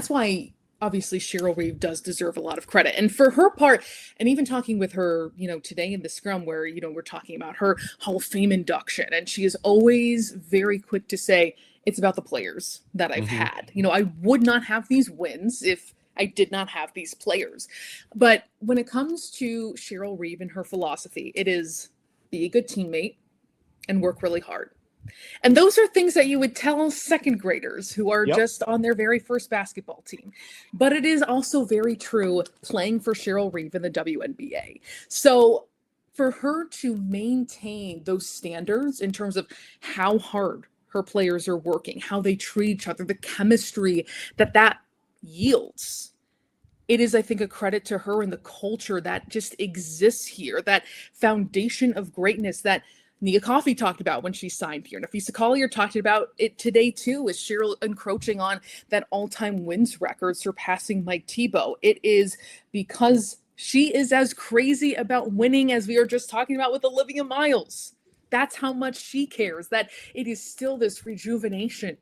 why obviously Cheryl Reeves does deserve a lot of credit. And for her part, and even talking with her, today in the scrum where, we're talking about her Hall of Fame induction, and she is always very quick to say, it's about the players that I've had. I would not have these wins if I did not have these players. But when it comes to Cheryl Reeves and her philosophy, it is be a good teammate and work really hard. And those are things that you would tell second graders who are just on their very first basketball team. But it is also very true playing for Cheryl Reeves in the WNBA. So for her to maintain those standards in terms of how hard her players are working, how they treat each other, the chemistry that yields. It is, I think, a credit to her and the culture that just exists here, that foundation of greatness that Nia Coffey talked about when she signed here. Napheesa Collier talked about it today, too, with Cheryl encroaching on that all-time wins record, surpassing Mike Tebow. It is because she is as crazy about winning as we were just talking about with Olivia Miles. That's how much she cares, that it is still this rejuvenation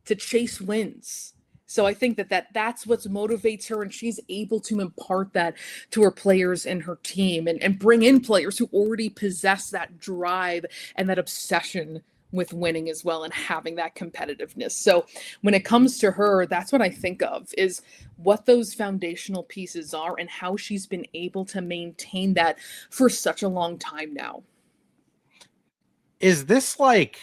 to chase wins. So I think that's what motivates her, and she's able to impart that to her players and her team and bring in players who already possess that drive and that obsession with winning as well and having that competitiveness. So when it comes to her, that's what I think of, is what those foundational pieces are and how she's been able to maintain that for such a long time now. Is this like,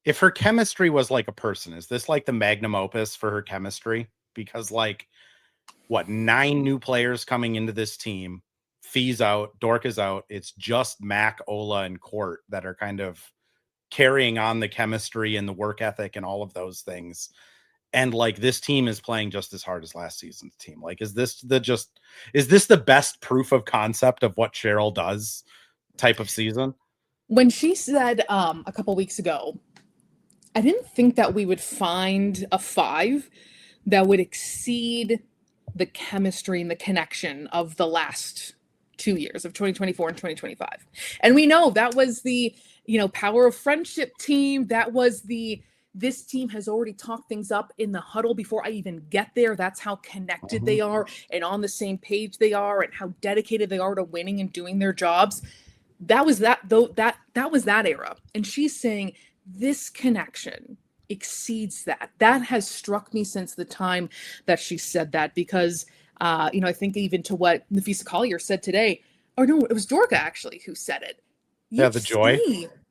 if her chemistry was like a person, is this like the magnum opus for her chemistry? Because like, what, 9 new players coming into this team, Fee's out, Dork is out. It's just Mac, Ola, and Court that are kind of carrying on the chemistry and the work ethic and all of those things. And like, this team is playing just as hard as last season's team. Like, is this the best proof of concept of what Cheryl does type of season? When she said a couple weeks ago, I didn't think that we would find a 5 that would exceed the chemistry and the connection of the last 2 years of 2024 and 2025. And we know that was the, power of friendship team. That was this team has already talked things up in the huddle before I even get there. That's how connected they are and on the same page they are and how dedicated they are to winning and doing their jobs. That was that era. And she's saying this connection exceeds that. That has struck me since the time that she said that, because I think even to what Napheesa Collier said today, or no, it was Dorka actually who said it. The joy.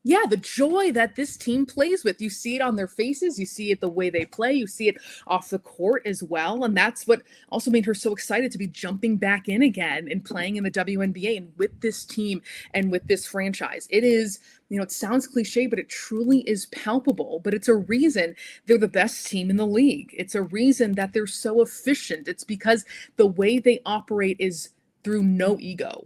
The joy that this team plays with. You see it on their faces. You see it the way they play. You see it off the court as well. And that's what also made her so excited to be jumping back in again and playing in the WNBA and with this team and with this franchise. It is, it sounds cliche, but it truly is palpable. But it's a reason they're the best team in the league. It's a reason that they're so efficient. It's because the way they operate is through no ego.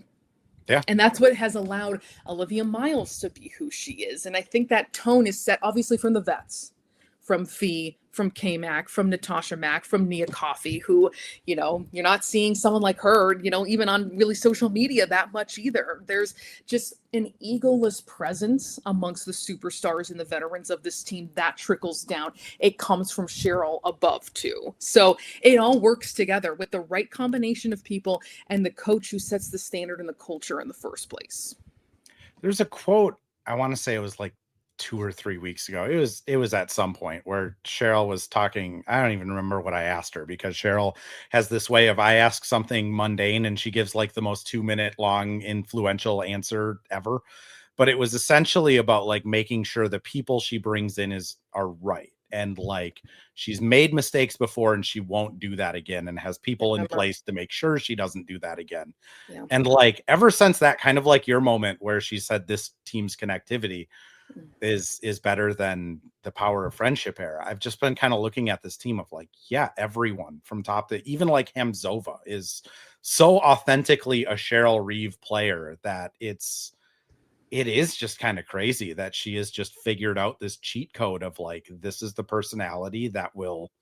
Yeah. And that's what has allowed Olivia Miles to be who she is. And I think that tone is set, obviously, from the vets, from Phee, from K-Mac, from Natasha Mack, from Nia Coffey, who, you're not seeing someone like her, even on really social media that much either. There's just an egoless presence amongst the superstars and the veterans of this team that trickles down. It comes from Cheryl above too. So it all works together with the right combination of people and the coach who sets the standard and the culture in the first place. There's a quote, I want to say it was like 2 or 3 weeks ago. It was at some point where Cheryl was talking. I don't even remember what I asked her, because Cheryl has this way of, I ask something mundane and she gives like the most 2-minute long influential answer ever. But it was essentially about like making sure the people she brings in are right. And like, she's made mistakes before and she won't do that again, and has people in place to make sure she doesn't do that again. Yeah. And like, ever since that, kind of like your moment where she said this team's connectivity is better than the power of friendship era, I've just been kind of looking at this team of like, yeah, everyone from top to even like Hamzova is so authentically a Cheryl Reeves player that it is just kind of crazy that she has just figured out this cheat code of like, this is the personality that will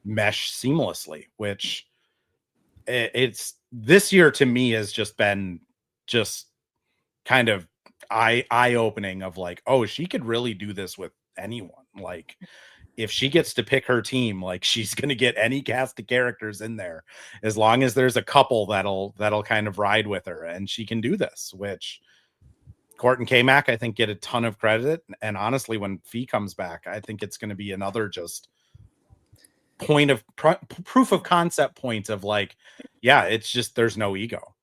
mesh seamlessly, which it's this year to me has just been just kind of eye-opening of like, oh, she could really do this with anyone. Like, if she gets to pick her team, like, she's going to get any cast of characters in there, as long as there's a couple that'll kind of ride with her, and she can do this, which Court and K-Mac, I think, get a ton of credit. And honestly, when Phee comes back, I think it's going to be another just point of proof of concept point of like, yeah, it's just, there's no ego.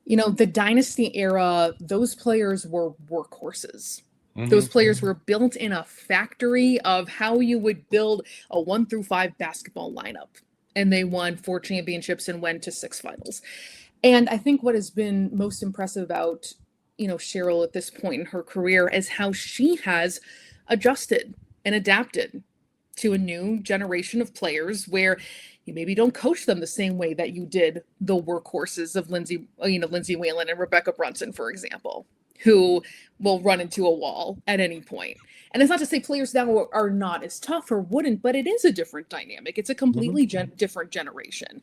The dynasty era, those players were workhorses. Those players were built in a factory of how you would build a 1 through 5 basketball lineup. And they won 4 championships and went to 6 finals. And I think what has been most impressive about, Cheryl at this point in her career is how she has adjusted and adapted to a new generation of players where you maybe don't coach them the same way that you did the workhorses of Lindsay Whalen and Rebecca Brunson, for example, who will run into a wall at any point. And it's not to say players now are not as tough or wouldn't, but it is a different dynamic. It's a completely different generation.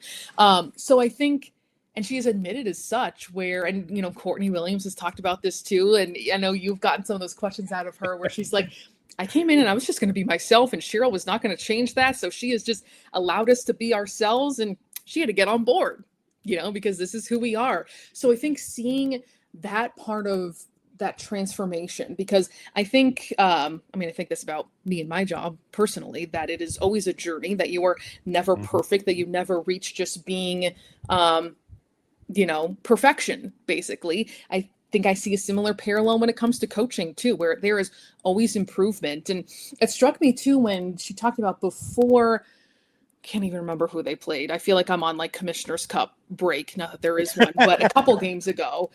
So I think, and she has admitted as such, where, and Courtney Williams has talked about this too, and I know you've gotten some of those questions out of her where she's like, I came in and I was just going to be myself, and Cheryl was not going to change that. So she has just allowed us to be ourselves, and she had to get on board, because this is who we are. So I think seeing that part of that transformation, because I think, I think this about me and my job personally, that it is always a journey, that you are never perfect, that you never reach just being, perfection, basically. I think I see a similar parallel when it comes to coaching too, where there is always improvement. And it struck me too when she talked about before, can't even remember who they played. I feel like I'm on like Commissioner's Cup break, not that there is one, but a couple games ago,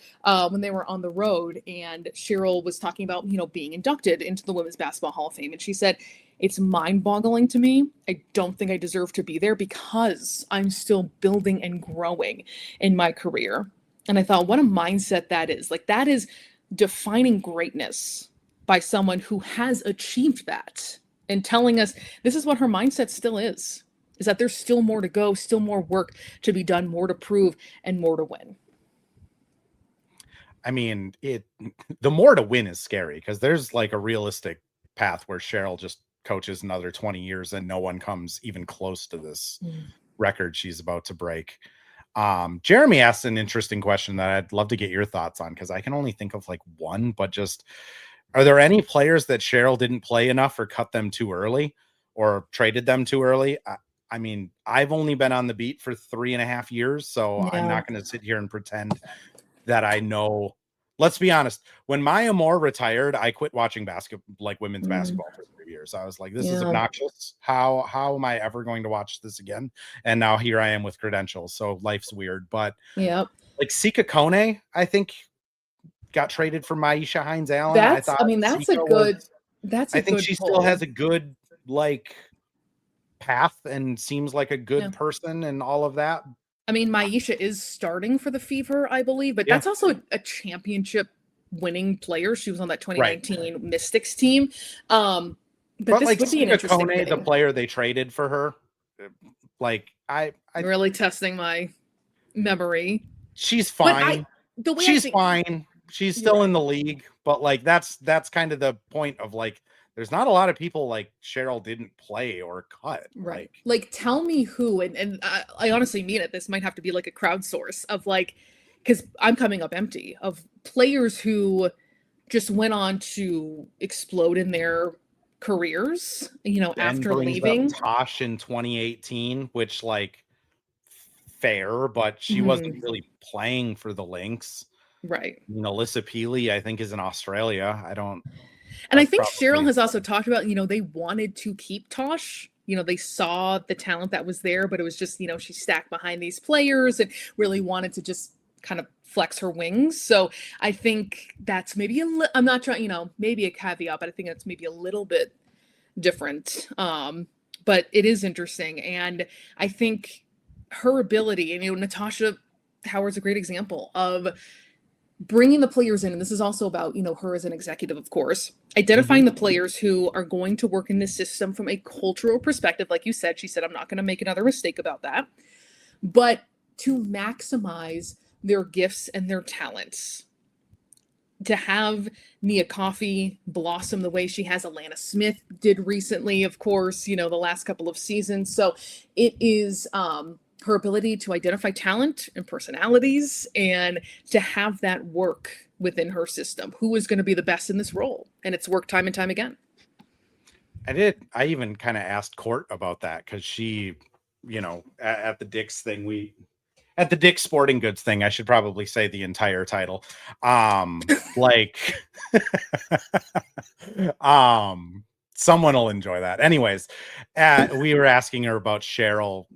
when they were on the road, and Cheryl was talking about, being inducted into the Women's Basketball Hall of Fame. And she said, it's mind-boggling to me. I don't think I deserve to be there because I'm still building and growing in my career. And I thought, what a mindset that is. Like, that is defining greatness by someone who has achieved that, and telling us this is what her mindset still is that there's still more to go, still more work to be done, more to prove, and more to win. I mean, the more to win is scary, because there's like a realistic path where Cheryl just coaches another 20 years and no one comes even close to this record she's about to break. Jeremy asked an interesting question that I'd love to get your thoughts on, because I can only think of like one, but just, are there any players that Cheryl didn't play enough, or cut them too early, or traded them too early? I mean, I've only been on the beat for 3.5 years, so I'm not going to sit here and pretend that I know. Let's be honest. When Maya Moore retired, I quit watching women's basketball for 3 years. I was like, this is obnoxious. How am I ever going to watch this again? And now here I am with credentials. So life's weird. But like Sika Kone, I think got traded for Maisha Hines-Allen. I think she still has a good path and seems like a good person and all of that. I mean, Maisha is starting for the Fever, I believe, but that's also a championship winning player. She was on that 2019 Mystics team. But this like would be an interesting thing. The player they traded for her, I really testing my memory. She's fine. She's fine. She's still in the league, but that's kind of the point of there's not a lot of people like Cheryl didn't play or cut. Right. Tell me who, and I honestly mean it. This might have to be like a crowdsource of because I'm coming up empty of players who just went on to explode in their careers, after leaving. Tosh in 2018, which fair, but she wasn't really playing for the Lynx. Right. Alyssa Peely, I think, is in Australia. And I think Cheryl has also talked about, they wanted to keep Tosh. They saw the talent that was there, but it was just, she stacked behind these players and really wanted to just kind of flex her wings. So I think that's maybe I'm not trying, maybe a caveat, but I think that's maybe a little bit different. But it is interesting. And I think her ability, and Natasha Howard's a great example of bringing the players in, and this is also about, her as an executive, of course, identifying the players who are going to work in this system from a cultural perspective. Like you said, she said, I'm not going to make another mistake about that, but to maximize their gifts and their talents. To have Nia Coffey blossom the way she has, Alana Smith did recently, of course, the last couple of seasons. So it is, her ability to identify talent and personalities and to have that work within her system. Who is going to be the best in this role? And it's worked time and time again. I even kind of asked Court about that, because she, at the Dick's thing, at the Dick's Sporting Goods thing, I should probably say the entire title. someone will enjoy that. Anyways, we were asking her about Cheryl,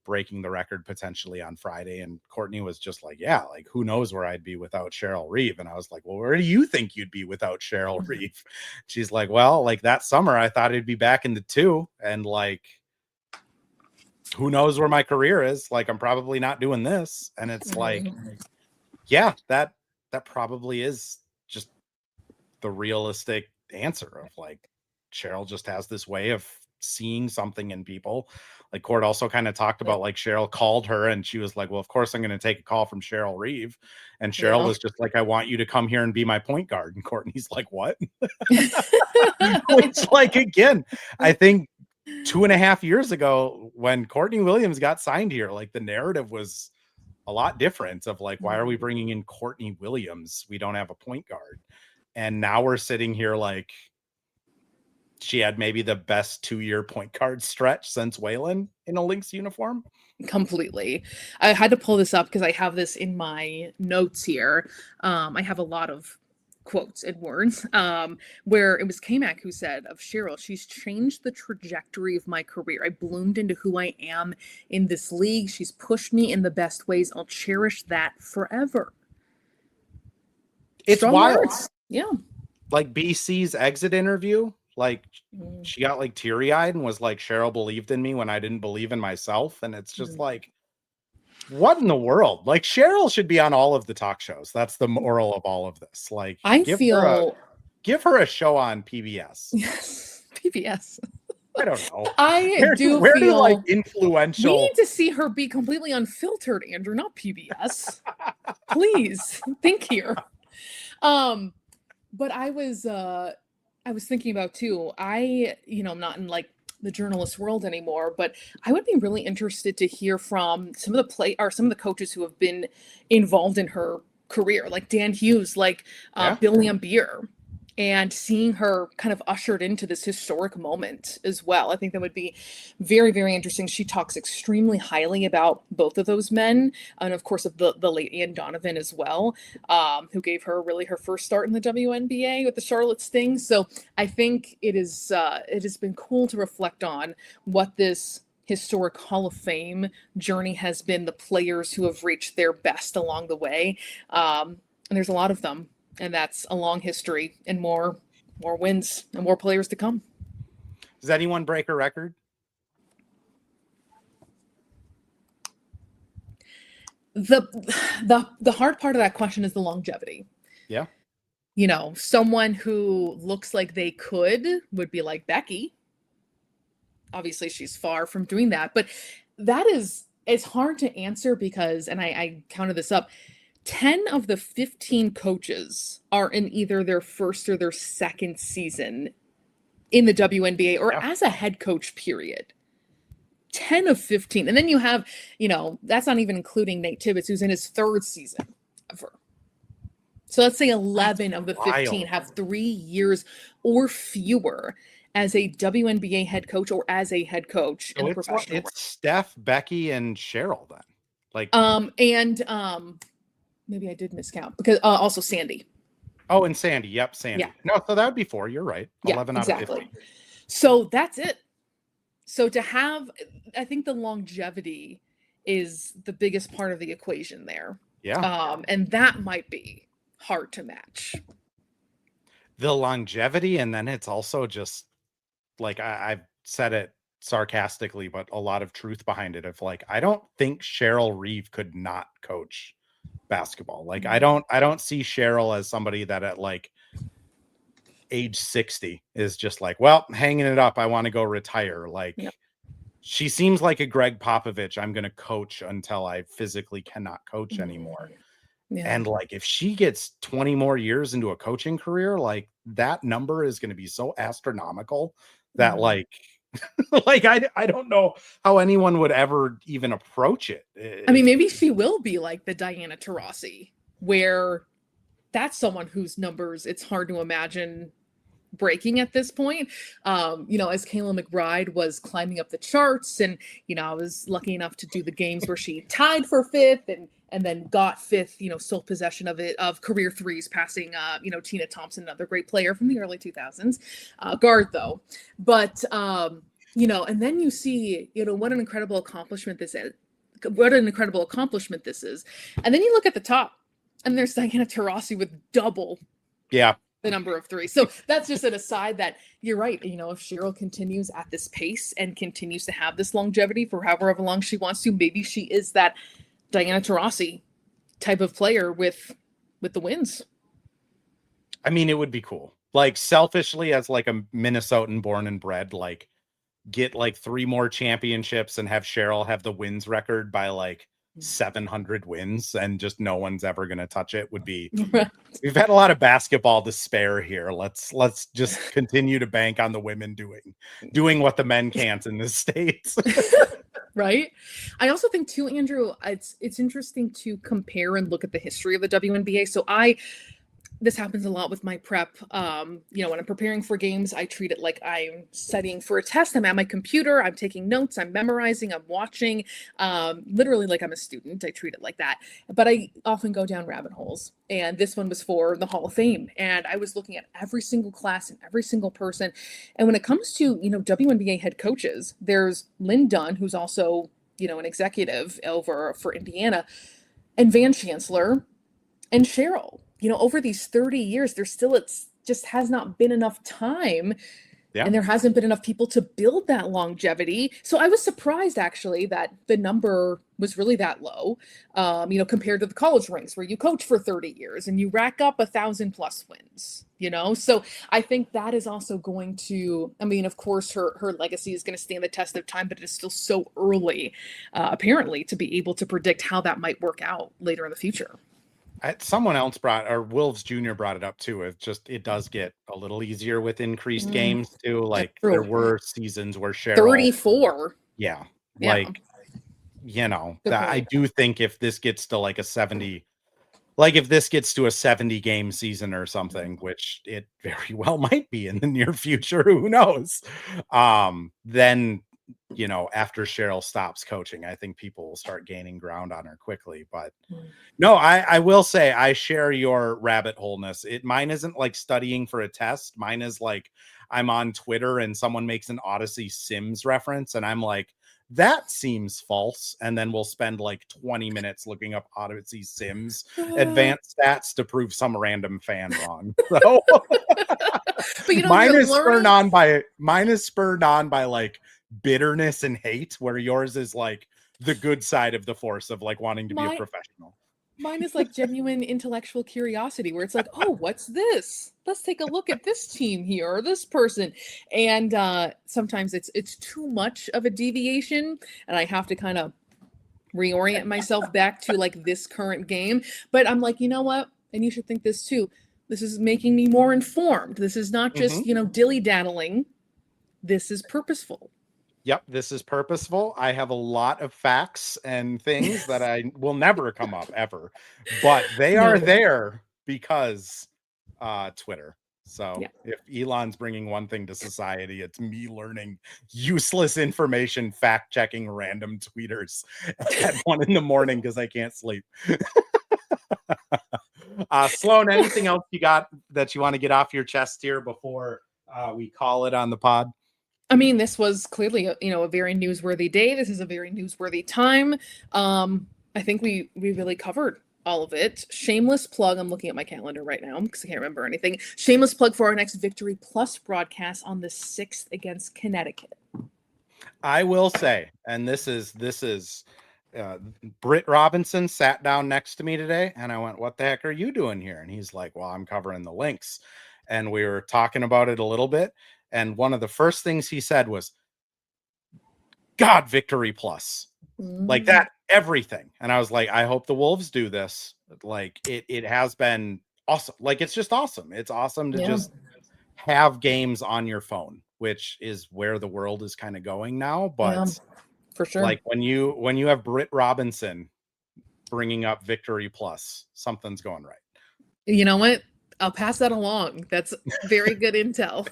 breaking the record potentially on Friday. And Courtney was just like, yeah, like who knows where I'd be without Cheryl Reeve. And I was like, well, where do you think you'd be without Cheryl Reeve? She's like, well, like that summer, I thought I'd be back in the 2. And like, who knows where my career is? Like, I'm probably not doing this. And it's like, yeah, that probably is just the realistic answer of like, Cheryl just has this way of seeing something in people. Like Court also kind of talked about like Cheryl called her and she was like, well, of course I'm going to take a call from Cheryl Reeve. And Cheryl was just like, I want you to come here and be my point guard. And Courtney's like, what? Which like, again, I think 2.5 years ago when Courtney Williams got signed here, like the narrative was a lot different of like, why are we bringing in Courtney Williams? We don't have a point guard. And now we're sitting here like, she had maybe the best 2-year point guard stretch since Whalen in a Lynx uniform. Completely. I had to pull this up because I have this in my notes here. I have a lot of quotes and words where it was K-Mac who said of Cheryl, she's changed the trajectory of my career. I bloomed into who I am in this league. She's pushed me in the best ways. I'll cherish that forever. It's strong wild. Words. Yeah. Like BC's exit interview, like she got like teary-eyed and was like, Cheryl believed in me when I didn't believe in myself. And it's just like, what in the world? Like Cheryl should be on all of the talk shows. That's the moral of all of this. Like give her a show on PBS. Yes. PBS. I don't know. Where do like influential? We need to see her be completely unfiltered, Andrew, not PBS. Please think here. But I was thinking about too. I'm not in like the journalist world anymore, but I would be really interested to hear from some of the coaches who have been involved in her career, like Dan Hughes, like Bill Lambier, and seeing her kind of ushered into this historic moment as well. I think that would be very, very interesting. She talks extremely highly about both of those men, and of course of the late Ian Donovan as well, who gave her really her first start in the WNBA with the Charlotte Sting. So I think it has been cool to reflect on what this historic Hall of Fame journey has been, the players who have reached their best along the way. And there's a lot of them. And that's a long history and more wins and more players to come. Does anyone break a record? The hard part of that question is the longevity. Yeah. Someone who looks like they would be like Becky. Obviously, she's far from doing that. But it's hard to answer because, and I counted this up, 10 of the 15 coaches are in either their first or their second season in the WNBA or as a head coach, period. 10 of 15. And then you have, that's not even including Nate Tibbetts, who's in his third season ever. So let's say 11 of the 15 have 3 years or fewer as a WNBA head coach or as a head coach in the professional world. It's Steph, Becky, and Cheryl then. Maybe I did miscount because also Sandy. Oh, and Sandy. Yep, Sandy. Yeah. No, so that would be 4. You're right. 11 out of 15. So that's it. So to have, I think the longevity is the biggest part of the equation there. Yeah. And that might be hard to match. The longevity, and then it's also just like I've said it sarcastically, but a lot of truth behind it. Of like, I don't think Cheryl Reeve could not coach basketball. Like I don't see Cheryl as somebody that at like age 60 is just like, well, hanging it up, I want to go retire. Like she seems like a Greg Popovich, I'm going to coach until I physically cannot coach anymore. And like if she gets 20 more years into a coaching career, like that number is going to be so astronomical that like I don't know how anyone would ever even approach it. I mean, maybe she will be like the Diana Taurasi, where that's someone whose numbers it's hard to imagine breaking at this point. As Kayla McBride was climbing up the charts, and I was lucky enough to do the games where she tied for 5th and and then got fifth, sole possession of career threes, passing, Tina Thompson, another great player from the early 2000s, guard though. But, and then you see, what an incredible accomplishment this is. What an incredible accomplishment this is. And then you look at the top, and there's Diana Taurasi with double the number of threes. So that's just an aside that you're right. If Cheryl continues at this pace and continues to have this longevity for however long she wants to, maybe she is that Diana Taurasi type of player with the wins. I mean, it would be cool. Like, selfishly, as like a Minnesotan born and bred, like, get like 3 more championships and have Cheryl have the wins record by like 700 wins, and just no one's ever going to touch it would be. We've had a lot of basketball to spare here. Let's just continue to bank on the women doing what the men can't in the States. Right. I also think too, Andrew, it's interesting to compare and look at the history of the WNBA. So this happens a lot with my prep. When I'm preparing for games, I treat it like I'm studying for a test. I'm at my computer, I'm taking notes, I'm memorizing, I'm watching, literally like I'm a student. I treat it like that. But I often go down rabbit holes. And this one was for the Hall of Fame. And I was looking at every single class and every single person. And when it comes to, WNBA head coaches, there's Lynn Dunn, who's also, an executive over for Indiana, and Van Chancellor and Cheryl. Over these 30 years, it's just has not been enough time. Yeah. And there hasn't been enough people to build that longevity. So I was surprised, actually, that the number was really that low, compared to the college ranks where you coach for 30 years and you rack up 1,000+ wins, So I think that is also going to, of course, her legacy is going to stand the test of time, but it is still so early, apparently, to be able to predict how that might work out later in the future. Someone else Wolves Jr. brought it up too. It does get a little easier with increased games too. Like there were seasons where Cheryl 34. Yeah. Like, I do think if this gets to like a 70, like if this gets to a 70 game season or something, which it very well might be in the near future, who knows? Then, after Cheryl stops coaching, I think people will start gaining ground on her quickly. But no, I will say I share your rabbit holeness. Mine isn't like studying for a test. Mine is like I'm on Twitter and someone makes an Odyssey Sims reference and I'm like, that seems false. And then we'll spend like 20 minutes looking up Odyssey Sims advanced stats to prove some random fan wrong. So but mine is spurred on by like bitterness and hate, where yours is like the good side of the force of like wanting to be a professional. Mine is like genuine intellectual curiosity, where it's like, oh, what's this? Let's take a look at this team here or this person. And sometimes it's too much of a deviation, and I have to kind of reorient myself back to like this current game. But I'm like, you know what? And you should think this too. This is making me more informed. This is not just, dilly-daddling. This is purposeful. Yep, this is purposeful. I have a lot of facts and things that I will never come up ever, but they are there because Twitter. So if Elon's bringing one thing to society, it's me learning useless information, fact-checking random tweeters at 1 a.m. because I can't sleep. Sloane, anything else you got that you want to get off your chest here before we call it on the pod? This was clearly a very newsworthy day. This is a very newsworthy time. I think we really covered all of it. Shameless plug. I'm looking at my calendar right now because I can't remember anything. Shameless plug for our next Victory Plus broadcast on the 6th against Connecticut. I will say, and this is Britt Robinson sat down next to me today and I went, what the heck are you doing here? And he's like, well, I'm covering the Lynx. And we were talking about it a little bit. And one of the first things he said was, God, Victory Plus. Like that, everything. And I was like, I hope the Wolves do this. Like it has been awesome. Like, it's just awesome. It's awesome to just have games on your phone, which is where the world is kind of going now. But for sure, like when you have Britt Robinson bringing up Victory Plus, something's going right. You know what? I'll pass that along. That's very good intel.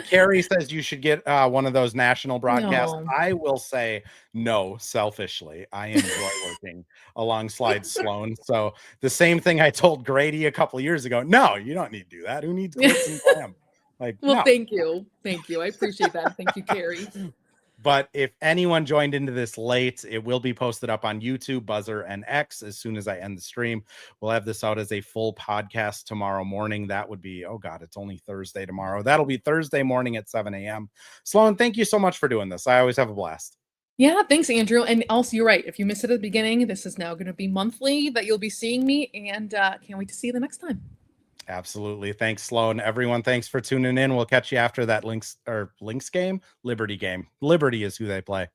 Carrie says you should get one of those national broadcasts. No. I will say no, selfishly. I enjoy working alongside Sloane. So the same thing I told Grady a couple of years ago. No, you don't need to do that. Who needs glitz and glam? Like, Well, no. thank you. Thank you. I appreciate that. Thank you, Carrie. But if anyone joined into this late, it will be posted up on YouTube, Buzzer, and X as soon as I end the stream. We'll have this out as a full podcast tomorrow morning. That would be, oh God, it's only Thursday tomorrow. That'll be Thursday morning at 7 a.m. Sloane, thank you so much for doing this. I always have a blast. Yeah, thanks, Andrew. And also, you're right. If you missed it at the beginning, this is now going to be monthly that you'll be seeing me, and can't wait to see you the next time. Absolutely. Thanks, Sloane. Everyone, thanks for tuning in. We'll catch you after that Lynx game. Liberty is who they play.